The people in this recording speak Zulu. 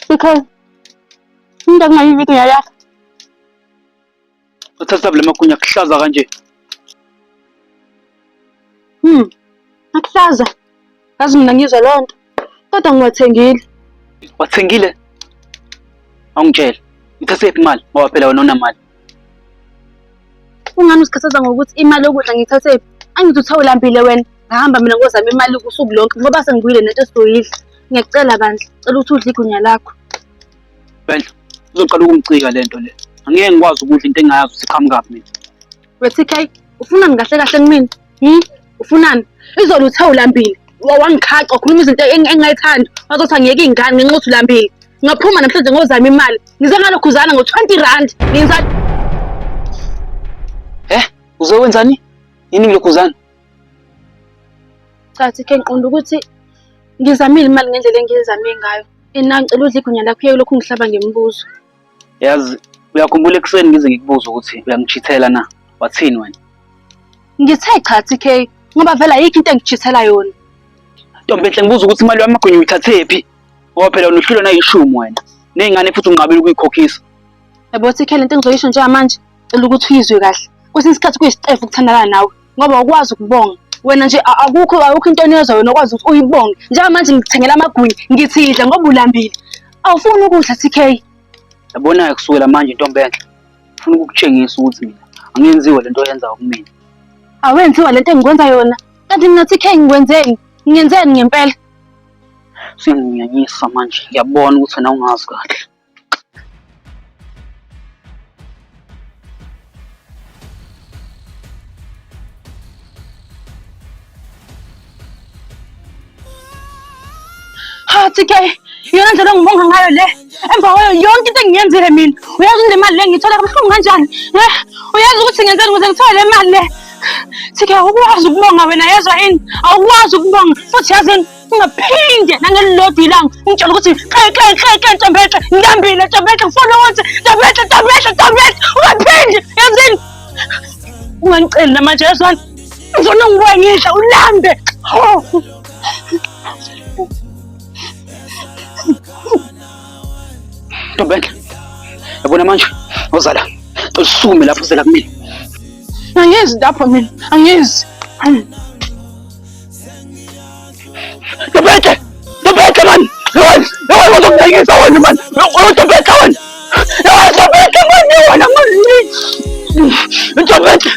Because into akungayividiyo yakho. Uthatha le magunya kuhlaza kanje. Akuhlaza. Yazi mina ngizwa loo nto. Kodwa ngiwathengile. Wathengile? Awungitshela. Uthathephi imali ngoba phela wena unamali. Ungani usikhathaza ngokuthi imali yokudla ngiyithathephi? Angithi uthawulambile wena. Ngahamba mina ngozama imali kusuku lonke ngoba sengibuyile nento esizoyidla. Ngiyacela bandla, cela ukuthi udle igunya lakho. Bandla, uzoqala ukungicika lento le. Angeke ngikwazi ukudla into engayazi ukuthi iqhamukapi mina. We-TK, ufunani kahle kahle kumina? Ufunani? Izolo uthawulambile. Wangikhaca ukhuluma izinto engingayithandi. Wazothi angiyeke ingane ngenxa yokuthi ulambile. Ngaphuma namhlanje ngozama imali. Ngize ngalokhuzana ngo-R20. Ngenza Uzokwenzani? Yini ngilokhuzana? Cha, TK, ngiqonda ukuthi ngizamile imali ngendlela engiyizame ngayo. Mina ngicela udle igunya lakho uyeke lokhu ngihlaba ngemibuzo. Yazi, uyakhumbula ekuseni ngize ngikubuza ukuthi uyangichithela na? Wathini wena? Ngithe cha, TK, ngoba vele ayikho into engichithela yona. Ntombi enhle, ngibuza ukuthi imali yamagunya uyithathephi? Ngoba phela unohlelo na10 wena. Ney'ngane futhi unqabile ukuyikhokhisa. Yabo TK, lento engizoyisho njengamanje, cela ukuthi uyizwe kahle. Kwesinye isikhathi kuyisitefu ukuthandana nawe ngoba ukwazi ukubonga. Wena nje awukho into oniyezwa wena okwazi ukuthi uyibonge. Njengamanje ngikuthengela amagunya, ngithi idla ngoba ulambile. Awufuni ukudla, TK. Yabona-ke kusukela manje ntombi enhle. Ufuna ukukutshengisa ukuthi mina angenziwa lento oyenzayo kumina. Awenziwa lento engikwenza yona. Kanti mina TK ngikwenzeni? Ngiyenzeni ngempela? Singinyanyisa manje. Ngiyabona ukuthi wena ungazi kahle. TK, yona ndlela ngibonga ngayo le. Emva kwayo yonke into engiyenzile mina. Uyazi le mali le ngithola kabuhlungu kanjani? Uyazi ukuthi ngenzeni ukuze ngithole le mali le? TK, awukwazi ukubonga wena, yezwa yini? Awukwazi ukubonga. Futhi yazini, ungaphinde nangelilodwa ilanga ungitshela ukuthi xe ntombi enhle, ngilambile ntombi enhle, ngifuna ukuthi ntombi enhle, ungaphinde, yazini? Ungangiceli namanje, yezwani? Ngizona ngibuye ngidla ulambe. Ntombi enhle, yabona manje awuzala usukume lapho uzela kumina. Angizi lapho mina, angizi. Ntombi enhle mani, yawani uzongithengisa wena mani, ntombi enhle wena, ntombi enhle mani, wena mani, ntombi enhle.